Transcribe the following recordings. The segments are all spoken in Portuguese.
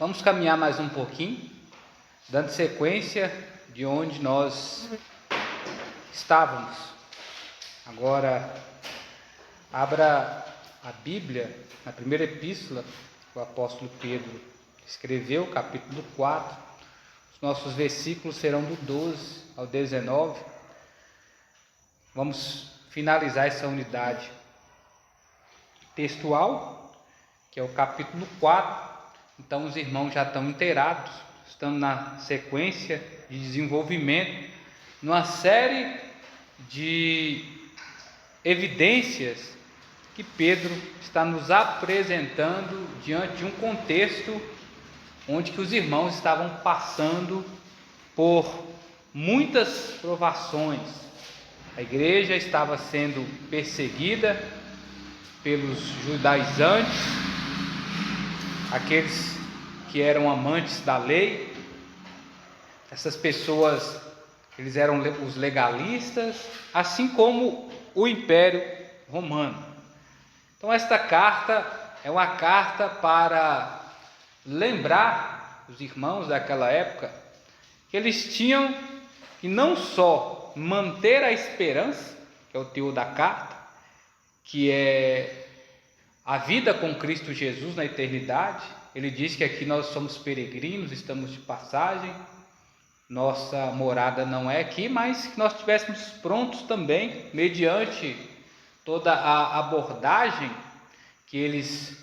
Vamos caminhar mais um pouquinho, dando sequência de onde nós estávamos. Agora, abra a Bíblia na primeira epístola que o apóstolo Pedro escreveu, capítulo 4. Os nossos versículos serão do 12 ao 19. Vamos finalizar essa unidade textual, que é o capítulo 4. Então os irmãos já estão inteirados, estamos na sequência de desenvolvimento, numa série de evidências que Pedro está nos apresentando diante de um contexto onde que os irmãos estavam passando por muitas provações. A igreja estava sendo perseguida pelos judaizantes, aqueles que eram amantes da lei. Essas pessoas, eles eram os legalistas, assim como o Império Romano. Então esta carta é uma carta para lembrar os irmãos daquela época que eles tinham que não só manter a esperança, que é o teor da carta, que é a vida com Cristo Jesus na eternidade. Ele diz que aqui nós somos peregrinos, estamos de passagem, nossa morada não é aqui, mas que nós estivéssemos prontos também, mediante toda a abordagem que eles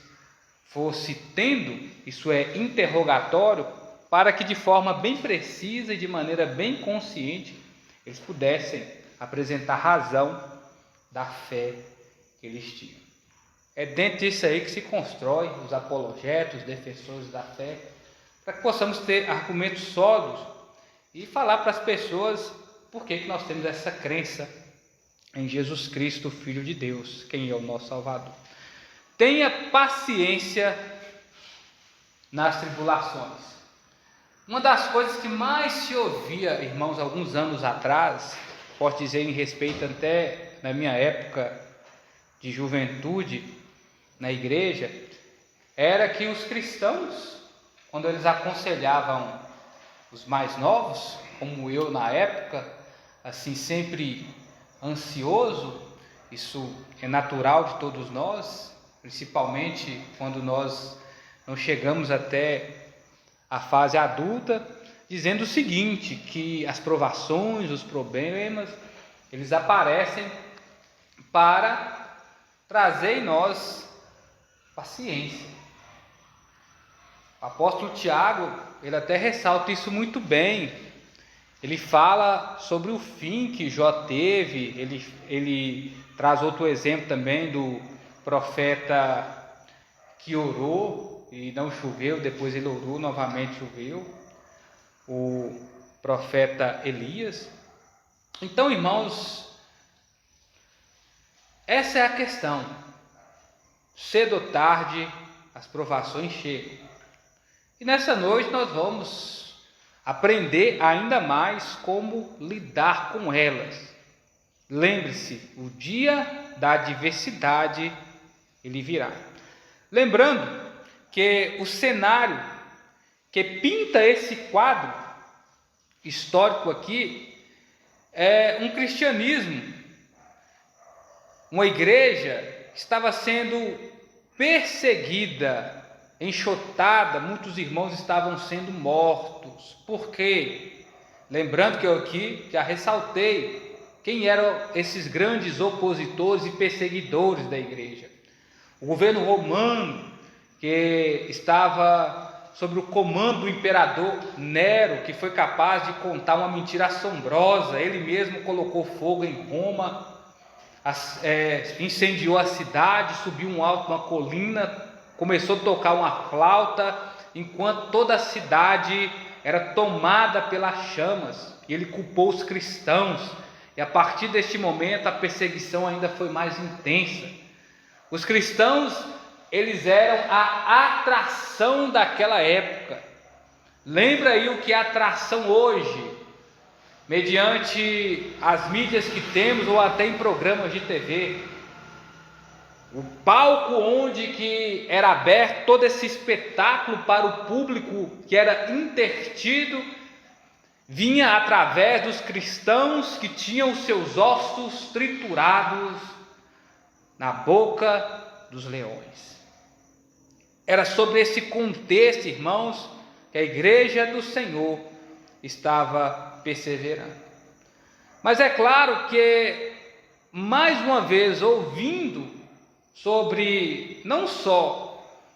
fossem tendo, isso é, interrogatório, para que de forma bem precisa e de maneira bem consciente eles pudessem apresentar razão da fé que eles tinham. É dentro disso aí que se constrói os apologetas, os defensores da fé, para que possamos ter argumentos sólidos e falar para as pessoas por que nós temos essa crença em Jesus Cristo, Filho de Deus, quem é o nosso Salvador. Tenha paciência nas tribulações. Uma das coisas que mais se ouvia, irmãos, alguns anos atrás, posso dizer em respeito até na minha época de juventude na igreja, era que os cristãos, quando eles aconselhavam os mais novos, como eu na época, assim sempre ansioso, isso é natural de todos nós, principalmente quando nós não chegamos até a fase adulta, dizendo o seguinte, que as provações, os problemas, eles aparecem para trazer em nós paciência. O apóstolo Tiago, ele até ressalta isso muito bem. Ele fala sobre o fim que Jó teve, ele traz outro exemplo também do profeta que orou e não choveu, depois ele orou, novamente choveu, o profeta Elias. Então, irmãos, essa é a questão. Cedo ou tarde, as provações chegam. E nessa noite nós vamos aprender ainda mais como lidar com elas. Lembre-se, o dia da adversidade, ele virá. Lembrando que o cenário que pinta esse quadro histórico aqui é um cristianismo, uma igreja que estava sendo perseguida, enxotada, muitos irmãos estavam sendo mortos. Por quê? Lembrando que eu aqui já ressaltei quem eram esses grandes opositores e perseguidores da igreja. O governo romano, que estava sob o comando do imperador Nero, que foi capaz de contar uma mentira assombrosa. Ele mesmo colocou fogo em Roma, incendiou a cidade, subiu uma colina, começou a tocar uma flauta, enquanto toda a cidade era tomada pelas chamas. E ele culpou os cristãos, e a partir deste momento a perseguição ainda foi mais intensa. Os cristãos, eles eram a atração daquela época. Lembra aí o que é atração hoje, mediante as mídias que temos ou até em programas de TV. o palco onde que era aberto todo esse espetáculo para o público que era intertido, vinha através dos cristãos que tinham os seus ossos triturados na boca dos leões. Era sobre esse contexto, irmãos, que a igreja do Senhor estava perseverando. Mas é claro que, mais uma vez, ouvindo sobre não só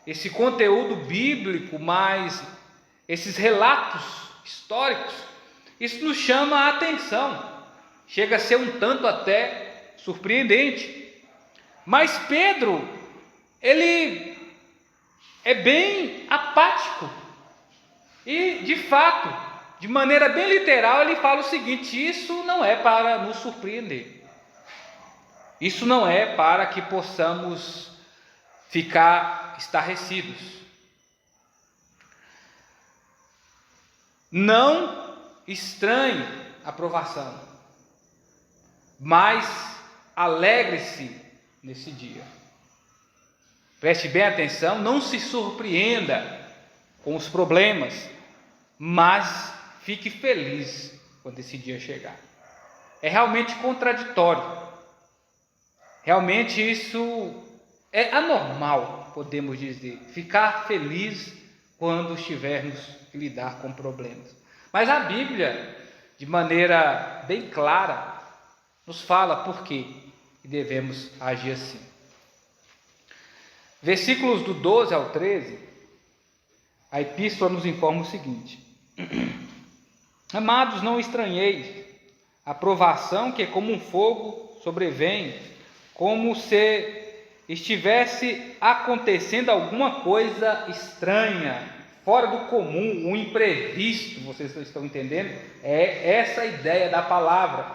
esse conteúdo bíblico, mas esses relatos históricos, isso nos chama a atenção, chega a ser um tanto até surpreendente. Mas Pedro, ele é bem apático e, de fato, de maneira bem literal, ele fala o seguinte: isso não é para nos surpreender, isso não é para que possamos ficar estarrecidos. Não estranhe a provação, mas alegre-se nesse dia. Preste bem atenção, não se surpreenda com os problemas, mas fique feliz quando esse dia chegar. É realmente contraditório. Realmente isso é anormal, podemos dizer, ficar feliz quando estivermos a lidar com problemas. Mas a Bíblia, de maneira bem clara, nos fala por que devemos agir assim. Versículos do 12 ao 13, a epístola nos informa o seguinte: Amados, não estranheis a provação que como um fogo sobrevém, como se estivesse acontecendo alguma coisa estranha, fora do comum, um imprevisto. Vocês estão entendendo? É essa a ideia da palavra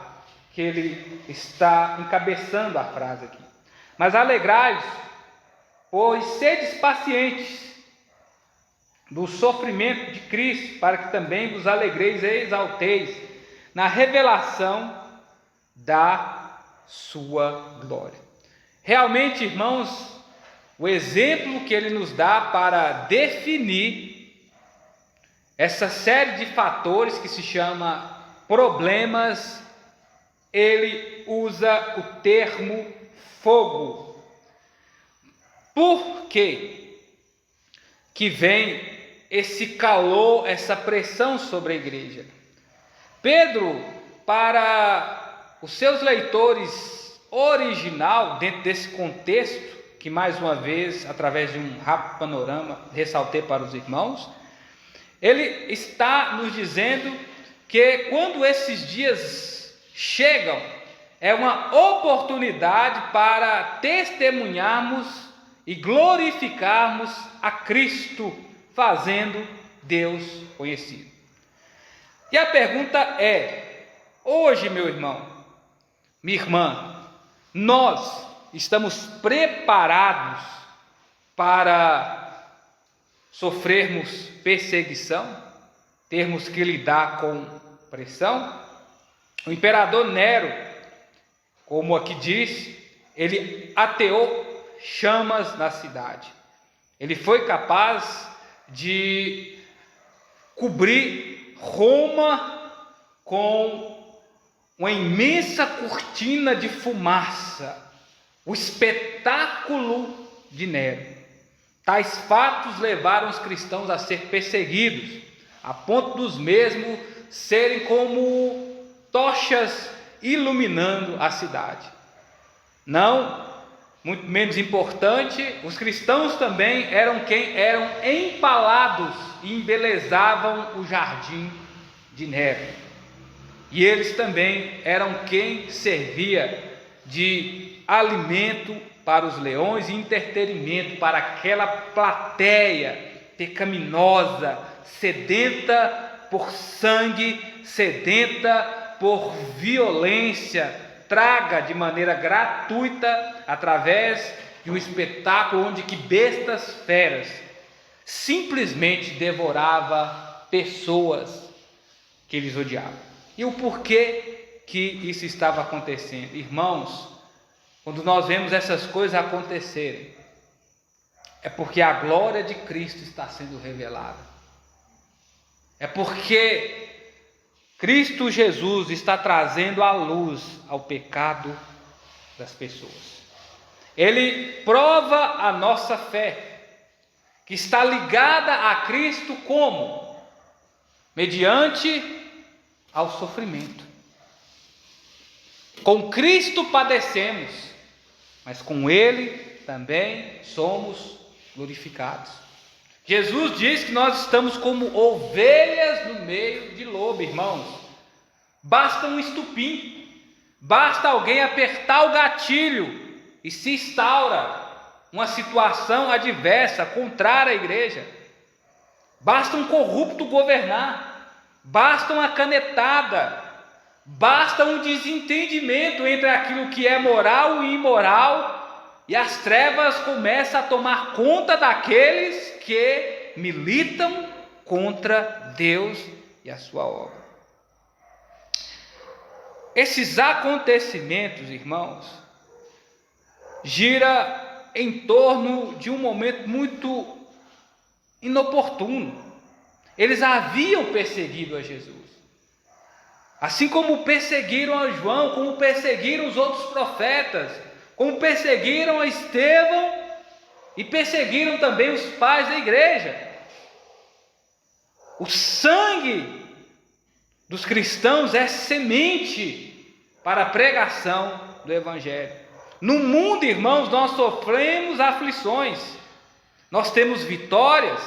que ele está encabeçando a frase aqui. Mas alegrai-vos, pois sedes pacientes do sofrimento de Cristo, para que também vos alegreis e exalteis na revelação da sua glória. Realmente, irmãos, o exemplo que ele nos dá para definir essa série de fatores que se chama problemas, ele usa o termo fogo. Por quê que vem esse calor, essa pressão sobre a igreja? Pedro, para os seus leitores original, dentro desse contexto, que mais uma vez, através de um rápido panorama, ressaltei para os irmãos, ele está nos dizendo que quando esses dias chegam, é uma oportunidade para testemunharmos e glorificarmos a Cristo, fazendo Deus conhecido. E a pergunta é: hoje, meu irmão, minha irmã, nós estamos preparados para sofrermos perseguição, termos que lidar com pressão? O imperador Nero, como aqui diz, ele ateou chamas na cidade. Ele foi capaz de cobrir Roma com uma imensa cortina de fumaça, o espetáculo de Nero. Tais fatos levaram os cristãos a ser perseguidos, a ponto dos mesmos serem como tochas iluminando a cidade. Não, muito menos importante, os cristãos também eram empalados e embelezavam o jardim de Nero. E eles também eram quem servia de alimento para os leões e entretenimento para aquela plateia pecaminosa, sedenta por sangue, sedenta por violência, traga de maneira gratuita através de um espetáculo onde que bestas feras simplesmente devorava pessoas que eles odiavam. E o porquê que isso estava acontecendo? Irmãos, quando nós vemos essas coisas acontecerem, é porque a glória de Cristo está sendo revelada. É porque Cristo Jesus está trazendo a luz ao pecado das pessoas. Ele prova a nossa fé, que está ligada a Cristo como? Mediante ao sofrimento. Com Cristo padecemos, mas com Ele também somos glorificados. Jesus diz que nós estamos como ovelhas no meio de lobo, irmãos. Basta um estupim, basta alguém apertar o gatilho e se instaura uma situação adversa, contrária à igreja. Basta um corrupto governar, basta uma canetada, basta um desentendimento entre aquilo que é moral e imoral, e as trevas começam a tomar conta daqueles que militam contra Deus e a sua obra. Esses acontecimentos, irmãos, gira em torno de um momento muito inoportuno. Eles haviam perseguido a Jesus, assim como perseguiram a João, como perseguiram os outros profetas, como perseguiram a Estevão e perseguiram também os pais da igreja. O sangue dos cristãos é semente para a pregação do Evangelho. No mundo, irmãos, nós sofremos aflições, nós temos vitórias,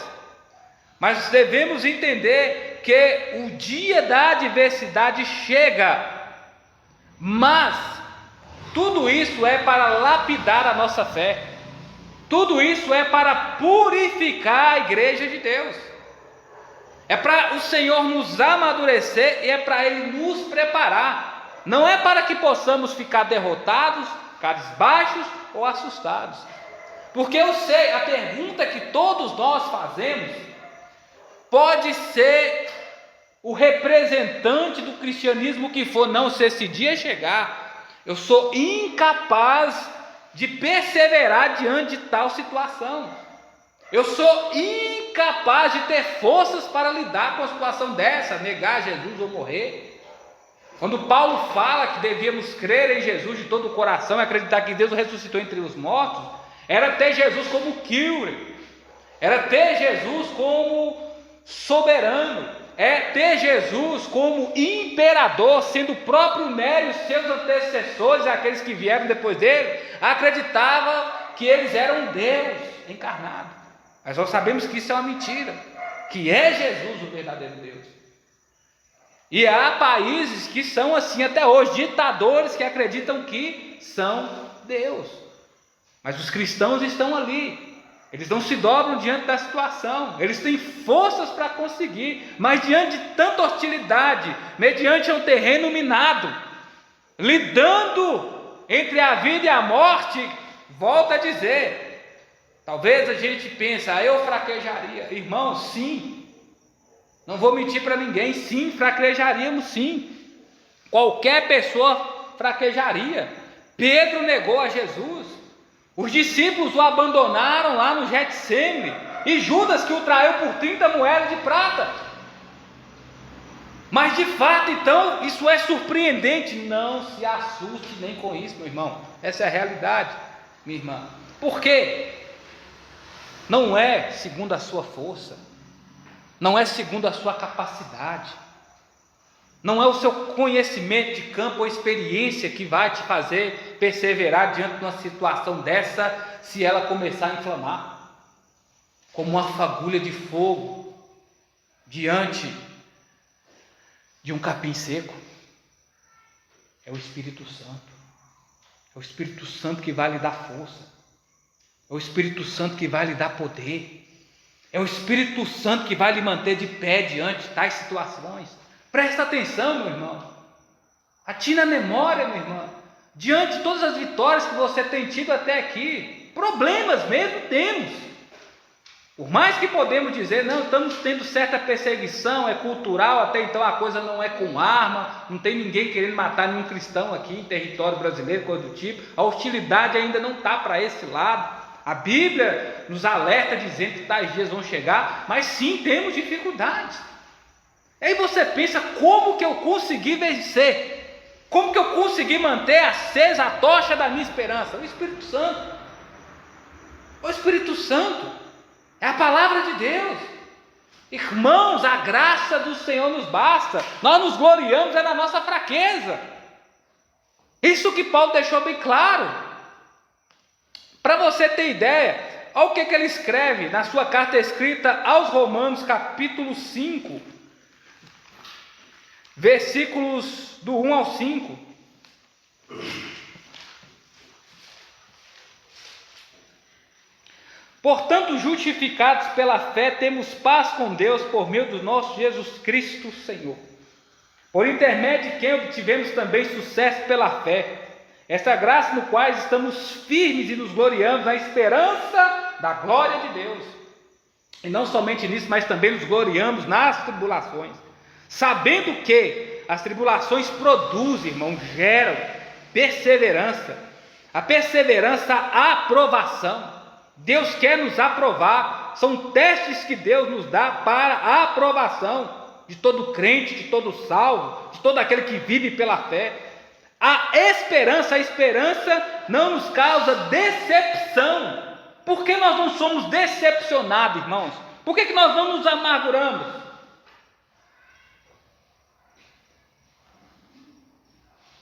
mas devemos entender que o dia da adversidade chega, mas tudo isso é para lapidar a nossa fé, tudo isso é para purificar a igreja de Deus, é para o Senhor nos amadurecer e é para Ele nos preparar, não é para que possamos ficar derrotados, cabisbaixos ou assustados, porque eu sei, a pergunta que todos nós fazemos, pode ser o representante do cristianismo que for, não, se esse dia chegar, eu sou incapaz de perseverar diante de tal situação, eu sou incapaz de ter forças para lidar com a situação dessa, negar Jesus ou morrer. Quando Paulo fala que devíamos crer em Jesus de todo o coração e acreditar que Deus o ressuscitou entre os mortos, era ter Jesus como Kyrie, era ter Jesus como soberano, é ter Jesus como imperador, sendo o próprio Nério e seus antecessores, aqueles que vieram depois dele, acreditavam que eles eram Deus encarnado. Mas nós sabemos que isso é uma mentira, que é Jesus o verdadeiro Deus. E há países que são assim até hoje, ditadores que acreditam que são Deus. Mas os cristãos estão ali. Eles não se dobram diante da situação, eles têm forças para conseguir, mas diante de tanta hostilidade, mediante um terreno minado, lidando entre a vida e a morte, volta a dizer, talvez a gente pense, eu fraquejaria, irmão, sim, não vou mentir para ninguém, sim, fraquejaríamos sim, qualquer pessoa fraquejaria. Pedro negou a Jesus, os discípulos o abandonaram lá no Getsêmani, e Judas que o traiu por 30 moedas de prata. Mas de fato, então, isso é surpreendente. Não se assuste nem com isso, meu irmão. Essa é a realidade, minha irmã. Por quê? Não é segundo a sua força, não é segundo a sua capacidade, não é o seu conhecimento de campo ou experiência que vai te fazer perseverar diante de uma situação dessa, se ela começar a inflamar, como uma fagulha de fogo diante de um capim seco. É o Espírito Santo. É o Espírito Santo que vai lhe dar força. É o Espírito Santo que vai lhe dar poder. É o Espírito Santo que vai lhe manter de pé diante de tais situações. Presta atenção, meu irmão. Atine a memória, minha irmã. Diante de todas as vitórias que você tem tido até aqui, problemas mesmo temos. Por mais que podemos dizer, não, estamos tendo certa perseguição, é cultural, até então a coisa não é com arma, não tem ninguém querendo matar nenhum cristão aqui em território brasileiro, coisa do tipo, a hostilidade ainda não está para esse lado. A Bíblia nos alerta dizendo que tais dias vão chegar, mas sim temos dificuldades. Aí você pensa, como que eu consegui vencer? Como que eu consegui manter acesa a tocha da minha esperança? O Espírito Santo. O Espírito Santo. É a palavra de Deus. Irmãos, a graça do Senhor nos basta. Nós nos gloriamos na nossa fraqueza. Isso que Paulo deixou bem claro. Para você ter ideia, olha o que ele escreve na sua carta escrita aos Romanos, capítulo 5, versículos do 1 ao 5. Portanto, justificados pela fé, temos paz com Deus por meio do nosso Jesus Cristo Senhor, por intermédio de quem obtivemos também sucesso pela fé. Esta graça no qual estamos firmes e nos gloriamos na esperança da glória de Deus. E não somente nisso, mas também nos gloriamos nas tribulações, sabendo que as tribulações produzem, irmãos, geram perseverança. A perseverança, a aprovação. Deus quer nos aprovar, são testes que Deus nos dá para a aprovação de todo crente, de todo salvo, de todo aquele que vive pela fé. A esperança não nos causa decepção. Por que nós não somos decepcionados, irmãos? Por que nós não nos amarguramos?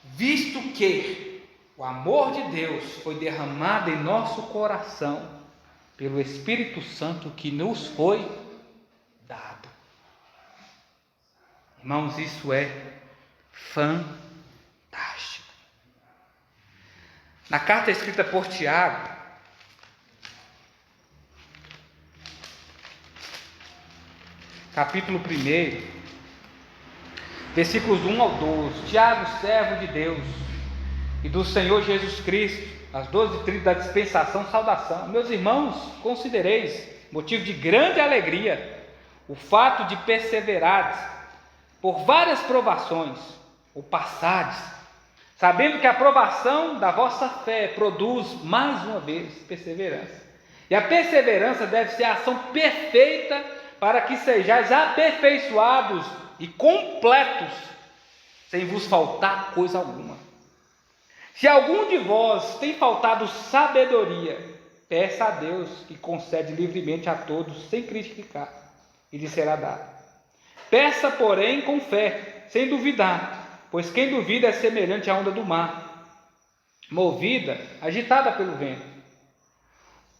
Visto que o amor de Deus foi derramado em nosso coração pelo Espírito Santo que nos foi dado. Irmãos, isso é fantástico. Na carta escrita por Tiago, capítulo 1, versículos 1 ao 12, Tiago, servo de Deus e do Senhor Jesus Cristo, as 12 tribos da dispensação, saudação. Meus irmãos, considereis motivo de grande alegria o fato de perseverardes por várias provações, ou passardes, sabendo que a provação da vossa fé produz, mais uma vez, perseverança. E a perseverança deve ser a ação perfeita para que sejais aperfeiçoados e completos, sem vos faltar coisa alguma. Se algum de vós tem faltado sabedoria, peça a Deus, que concede livremente a todos, sem criticar, e lhe será dado. Peça, porém, com fé, sem duvidar, pois quem duvida é semelhante à onda do mar, movida, agitada pelo vento.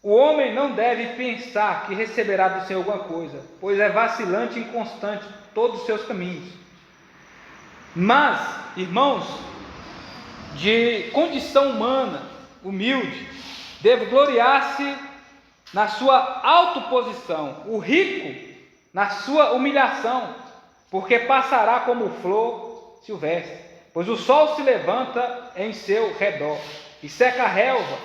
O homem não deve pensar que receberá do Senhor alguma coisa, pois é vacilante e inconstante todos os seus caminhos. Mas, irmãos, de condição humana, humilde, deve gloriar-se na sua autoposição, o rico na sua humilhação, porque passará como flor silvestre, pois o sol se levanta em seu redor e seca a relva,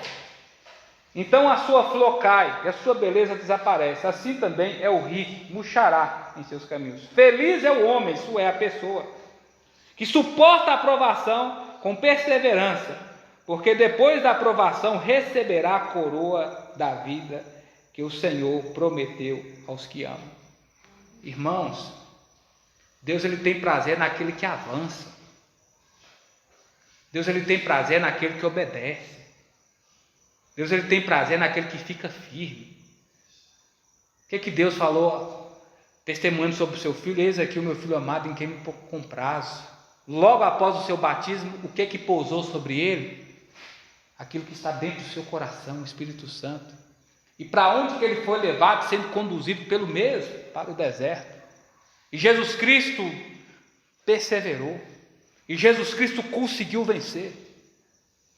então a sua flor cai e a sua beleza desaparece. Assim também é o rico, murchará em seus caminhos. Feliz é o homem, isso é a pessoa, que suporta a provação com perseverança, porque depois da aprovação receberá a coroa da vida que o Senhor prometeu aos que amam. Irmãos, Deus ele tem prazer naquele que avança. Deus ele tem prazer naquele que obedece. Deus ele tem prazer naquele que fica firme. O que Deus falou, testemunhando sobre o seu filho? Eis aqui o meu filho amado, em quem me comprazo. Logo após o seu batismo, o que pousou sobre ele? Aquilo que está dentro do seu coração, o Espírito Santo. E para onde que ele foi levado, sendo conduzido pelo mesmo? Para o deserto. E Jesus Cristo perseverou. E Jesus Cristo conseguiu vencer.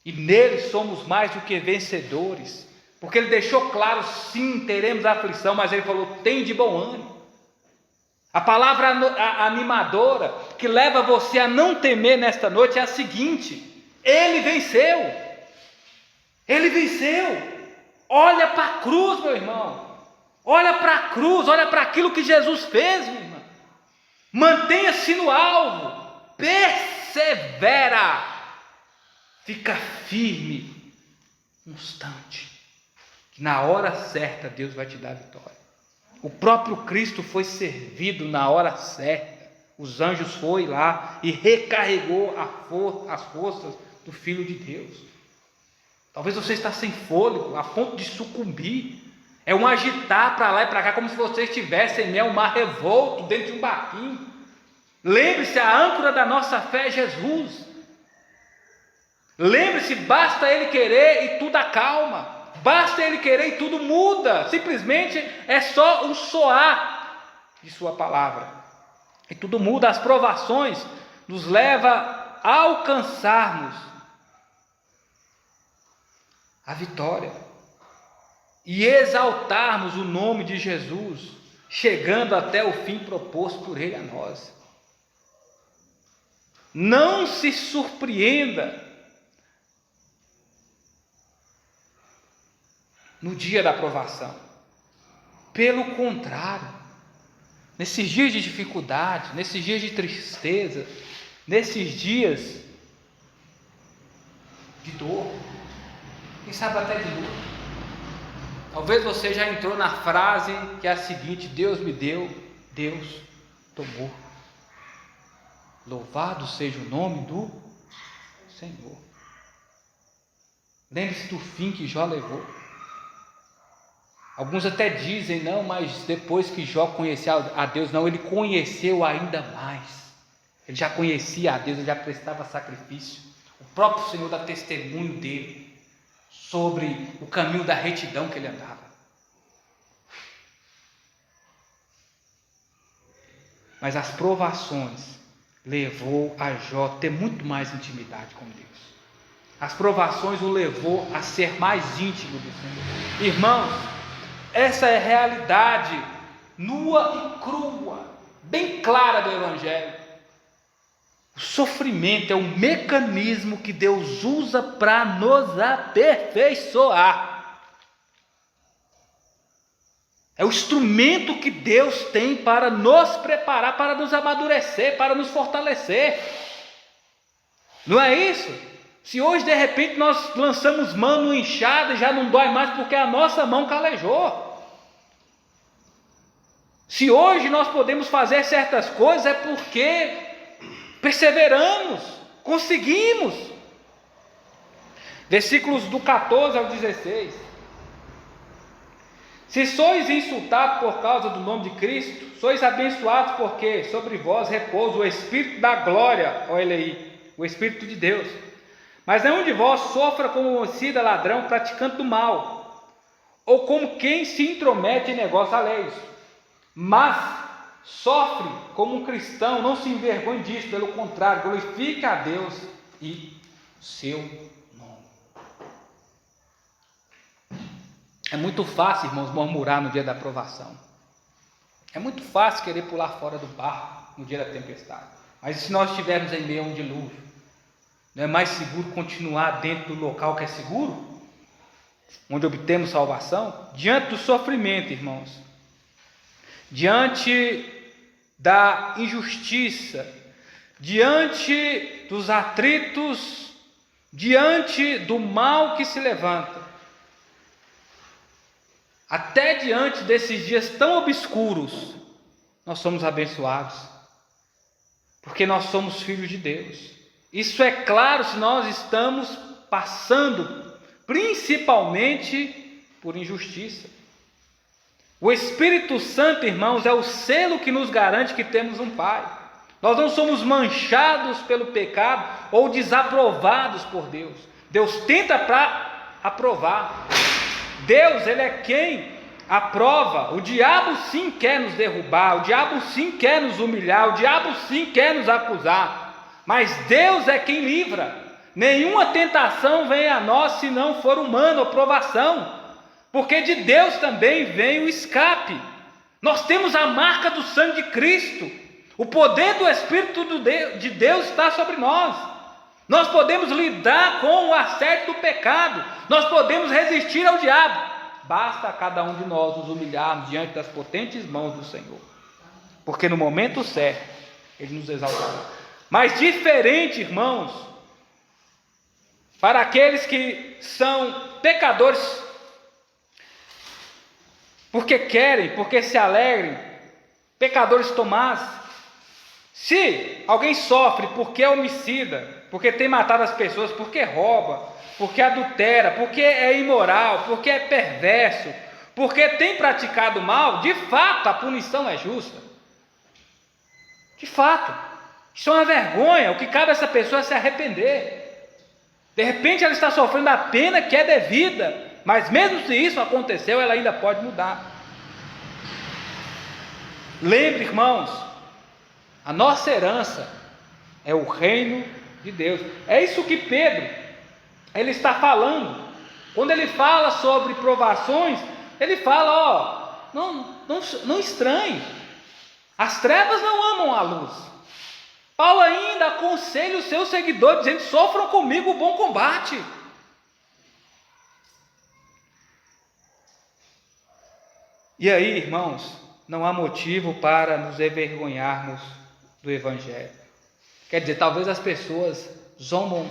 E nele somos mais do que vencedores. Porque ele deixou claro, sim, teremos aflição, mas ele falou, tem de bom ânimo. A palavra animadora que leva você a não temer nesta noite é a seguinte: ele venceu. Ele venceu. Olha para a cruz, meu irmão. Olha para a cruz, olha para aquilo que Jesus fez, minha irmã. Mantenha-se no alvo, persevera, fica firme, constante, que na hora certa Deus vai te dar a vitória. O próprio Cristo foi servido na hora certa. Os anjos foram lá e recarregou as forças do Filho de Deus. Talvez você está sem fôlego, a ponto de sucumbir. É um agitar para lá e para cá, como se você estivesse em meio a um mar revolto, dentro de um barquinho. Lembre-se, a âncora da nossa fé é Jesus. Lembre-se, basta Ele querer e tudo acalma. Basta Ele querer e tudo muda. Simplesmente é só um soar de sua palavra. E tudo muda. As provações nos levam a alcançarmos a vitória e exaltarmos o nome de Jesus, chegando até o fim proposto por Ele a nós. Não se surpreenda no dia da provação. Pelo contrário, nesses dias de dificuldade, nesses dias de tristeza, nesses dias de dor, quem sabe até de luta, talvez você já entrou na frase que é a seguinte: Deus me deu, Deus tomou. Louvado seja o nome do Senhor. Lembre-se do fim que Jó levou. Alguns até dizem, não, mas depois que Jó conheceu a Deus, não, ele conheceu ainda mais. Ele já conhecia a Deus, ele já prestava sacrifício. O próprio Senhor dá testemunho dele sobre o caminho da retidão que ele andava. Mas as provações levou a Jó a ter muito mais intimidade com Deus. As provações o levou a ser mais íntimo do Senhor. Irmãos, essa é a realidade nua e crua, bem clara do Evangelho. O sofrimento é um mecanismo que Deus usa para nos aperfeiçoar. É o instrumento que Deus tem para nos preparar, para nos amadurecer, para nos fortalecer. Não é isso? Se hoje de repente nós lançamos mão no enxada, já não dói mais porque a nossa mão calejou. Se hoje nós podemos fazer certas coisas, é porque perseveramos, conseguimos. Versículos do 14 ao 16. Se sois insultados por causa do nome de Cristo, sois abençoados, porque sobre vós repousa o Espírito da glória, olha aí, o Espírito de Deus. Mas nenhum de vós sofra como homicida, ladrão, praticante do mal, ou como quem se intromete em negócios alheios, mas sofre como um cristão, não se envergonhe disso, pelo contrário, glorifique a Deus e o seu nome. É muito fácil, irmãos, murmurar no dia da provação. É muito fácil querer pular fora do barco no dia da tempestade. Mas se nós estivermos em meio a um dilúvio, não é mais seguro continuar dentro do local que é seguro? Onde obtemos salvação? Diante do sofrimento, irmãos, diante da injustiça, diante dos atritos, diante do mal que se levanta, até diante desses dias tão obscuros, nós somos abençoados, porque nós somos filhos de Deus. Isso é claro se nós estamos passando principalmente por injustiça. O Espírito Santo, irmãos, é o selo que nos garante que temos um Pai. Nós não somos manchados pelo pecado ou desaprovados por Deus. Deus tenta para aprovar. Deus, Ele é quem aprova. O diabo sim quer nos derrubar, o diabo sim quer nos humilhar, o diabo sim quer nos acusar. Mas Deus é quem livra. Nenhuma tentação vem a nós se não for humana ou provação, porque de Deus também vem o escape. Nós temos a marca do sangue de Cristo. O poder do Espírito de Deus está sobre nós. Nós podemos lidar com o assédio do pecado. Nós podemos resistir ao diabo. basta a cada um de nós nos humilharmos diante das potentes mãos do Senhor, porque no momento certo Ele nos exaltará. Mas diferente, irmãos, para aqueles que são pecadores, porque querem, porque se alegrem, pecadores Tomás, se alguém sofre porque é homicida, porque tem matado as pessoas, porque rouba, porque adultera, porque é imoral, porque é perverso, porque tem praticado mal, de fato a punição é justa. De fato, isso é uma vergonha. O que cabe a essa pessoa é se arrepender. De repente ela está sofrendo a pena que é devida, mas mesmo se isso aconteceu, ela ainda pode mudar. Lembre, irmãos, a nossa herança é o reino de Deus. É isso que Pedro ele está falando. Quando ele fala sobre provações, ele fala, não estranhe. As trevas não amam a luz. Paulo ainda aconselha os seus seguidores, dizendo: sofram comigo o bom combate. E aí, irmãos, não há motivo para nos envergonharmos do Evangelho. Quer dizer, talvez as pessoas zombam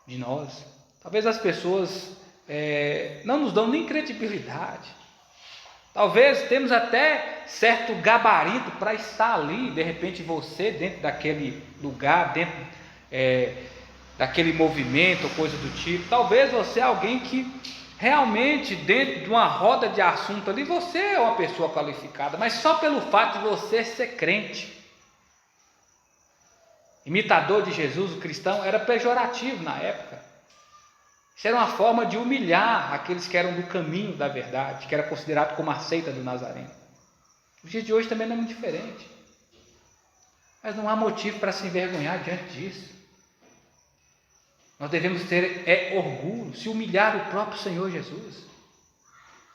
de nós, talvez as pessoas não nos dão nem credibilidade, talvez temos até certo gabarito para estar ali, de repente você dentro daquele lugar, dentro daquele movimento ou coisa do tipo, talvez você é alguém que realmente dentro de uma roda de assunto ali, você é uma pessoa qualificada, mas só pelo fato de você ser crente, imitador de Jesus, o cristão, era pejorativo na época. Isso era uma forma de humilhar aqueles que eram do caminho da verdade, que era considerado como a seita do Nazareno. Os dias de hoje também não é muito diferente. Mas não há motivo para se envergonhar diante disso. Nós devemos ter orgulho, se humilhar o próprio Senhor Jesus.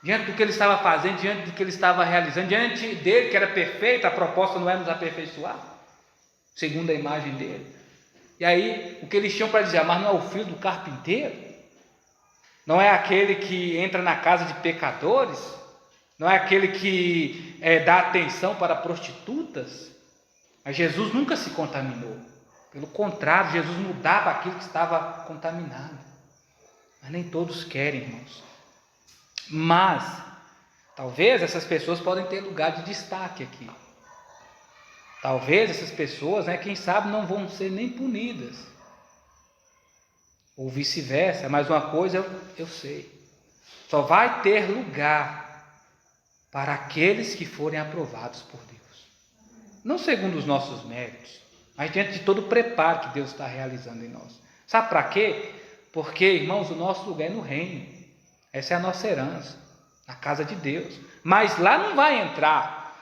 Diante do que Ele estava fazendo, diante do que Ele estava realizando, diante dele que era perfeito, a proposta não é nos aperfeiçoar, segundo a imagem dele. E aí, o que eles tinham para dizer: mas não é o filho do carpinteiro? Não é aquele que entra na casa de pecadores? Não é aquele que dá atenção para prostitutas? Mas Jesus nunca se contaminou. Pelo contrário, Jesus mudava aquilo que estava contaminado. Mas nem todos querem, irmãos. Mas, talvez essas pessoas podem ter lugar de destaque aqui. Talvez essas pessoas, quem sabe, não vão ser nem punidas. Ou vice-versa. Mas uma coisa eu sei: só vai ter lugar para aqueles que forem aprovados por Deus. Não segundo os nossos méritos, mas diante de todo o preparo que Deus está realizando em nós. Sabe para quê? Porque, irmãos, o nosso lugar é no reino. Essa é a nossa herança, na casa de Deus. Mas lá não vai entrar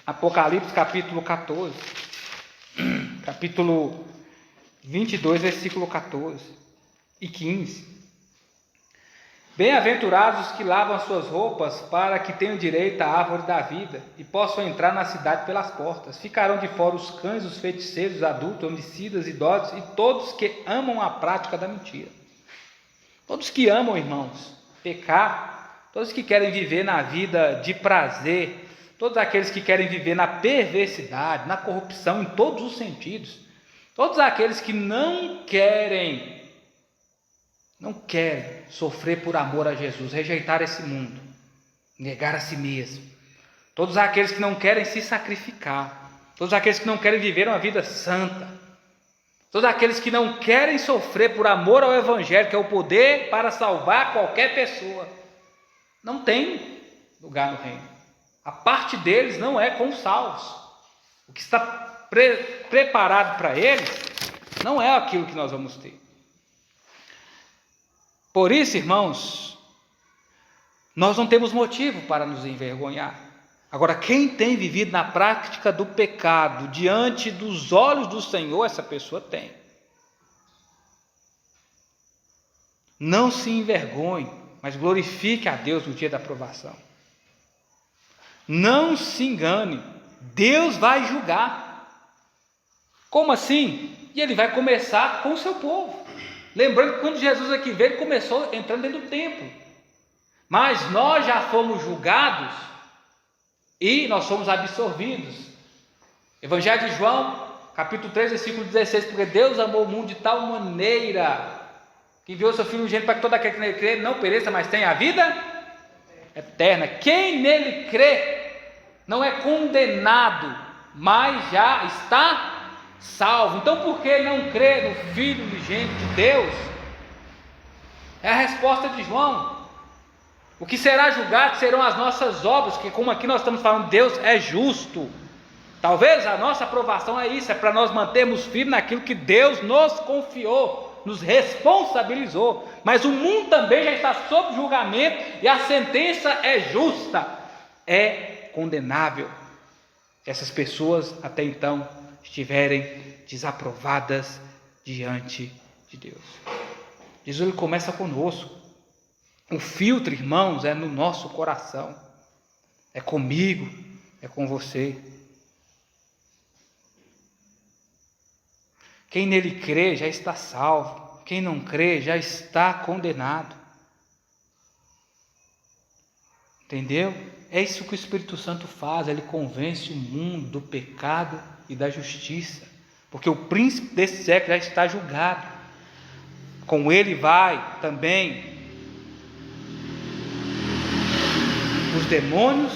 Apocalipse capítulo 14, capítulo 22, versículo 14 e 15. Bem-aventurados os que lavam as suas roupas, para que tenham direito à árvore da vida e possam entrar na cidade pelas portas. Ficarão de fora os cães, os feiticeiros, adultos, homicidas, idosos e todos que amam a prática da mentira. Todos que amam, irmãos, pecar, todos que querem viver na vida de prazer, todos aqueles que querem viver na perversidade, na corrupção em todos os sentidos, todos aqueles que não querem sofrer por amor a Jesus, rejeitar esse mundo, negar a si mesmo, todos aqueles que não querem se sacrificar, todos aqueles que não querem viver uma vida santa, todos aqueles que não querem sofrer por amor ao Evangelho, que é o poder para salvar qualquer pessoa, não tem lugar no reino. A parte deles não é com os salvos. O que está preparado para eles não é aquilo que nós vamos ter. Por isso, irmãos, nós não temos motivo para nos envergonhar. Agora, quem tem vivido na prática do pecado diante dos olhos do Senhor, essa pessoa tem. Não se envergonhe, mas glorifique a Deus no dia da provação. Não se engane, Deus vai julgar. Como assim? E Ele vai começar com o seu povo. Lembrando que quando Jesus aqui veio, ele começou entrando dentro do templo. Mas nós já fomos julgados e nós somos absorvidos. Evangelho de João, capítulo 3, versículo 16. Porque Deus amou o mundo de tal maneira que enviou seu Filho unigênito para que todo aquele que nele crê não pereça, mas tenha a vida eterna. Quem nele crê não é condenado, mas já está salvo. Então, por que não crer no Filho unigênito de Deus? É a resposta de João. O que será julgado serão as nossas obras, que como aqui nós estamos falando, Deus é justo. Talvez a nossa aprovação é isso, é para nós mantermos firmes naquilo que Deus nos confiou, nos responsabilizou. Mas o mundo também já está sob julgamento e a sentença é justa, é condenável. Essas pessoas até então estiverem desaprovadas diante de Deus. Jesus ele começa conosco. O filtro, irmãos, é no nosso coração. É comigo, é com você. Quem nele crê já está salvo. Quem não crê já está condenado. Entendeu? É isso que o Espírito Santo faz. Ele convence o mundo do pecado e da justiça. Porque o príncipe desse século já está julgado. Com ele vai também os demônios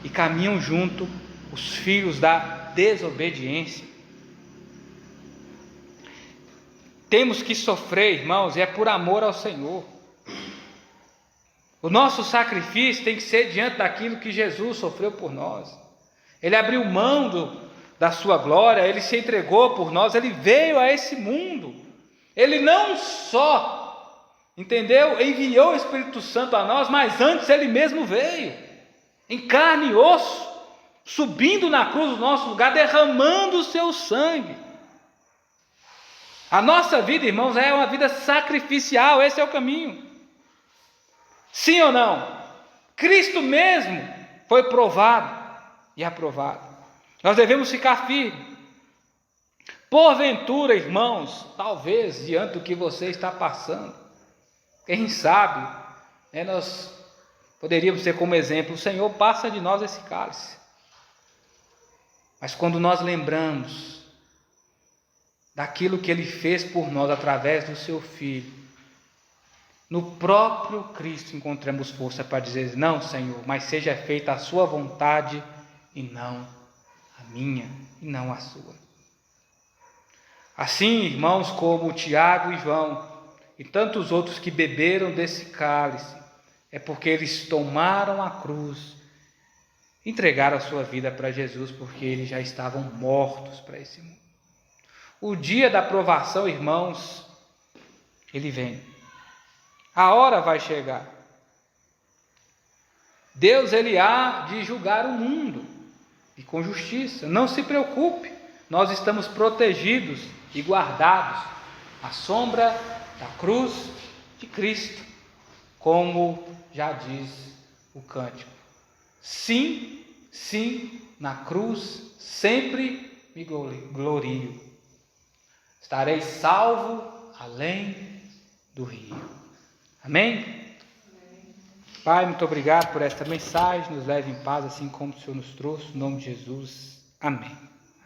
e caminham junto os filhos da desobediência. Temos que sofrer, irmãos, e é por amor ao Senhor. O nosso sacrifício tem que ser diante daquilo que Jesus sofreu por nós. Ele abriu mão da sua glória, ele se entregou por nós, ele veio a esse mundo. Ele não só, entendeu? Enviou o Espírito Santo a nós, mas antes ele mesmo veio, em carne e osso, subindo na cruz no nosso lugar, derramando o seu sangue. A nossa vida, irmãos, é uma vida sacrificial, esse é o caminho. Sim ou não? Cristo mesmo foi provado e aprovado. Nós devemos ficar firmes. Porventura, irmãos, talvez diante do que você está passando, quem sabe, nós poderíamos ter como exemplo: o Senhor, passa de nós esse cálice. Mas quando nós lembramos daquilo que Ele fez por nós através do Seu Filho, no próprio Cristo encontramos força para dizer: não, Senhor, mas seja feita a Sua vontade e não a minha, e não a Sua. Assim, irmãos, como Tiago e João e tantos outros que beberam desse cálice, é porque eles tomaram a cruz, entregaram a sua vida para Jesus, porque eles já estavam mortos para esse mundo. O dia da provação, irmãos, ele vem. A hora vai chegar. Deus, ele há de julgar o mundo, e com justiça. Não se preocupe, nós estamos protegidos e guardados à sombra da cruz de Cristo, como já diz o cântico. Sim, sim, na cruz sempre me glorio. Estarei salvo além do rio. Amém? Pai, muito obrigado por esta mensagem. Nos leve em paz, assim como o Senhor nos trouxe. Em nome de Jesus. Amém.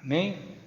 Amém.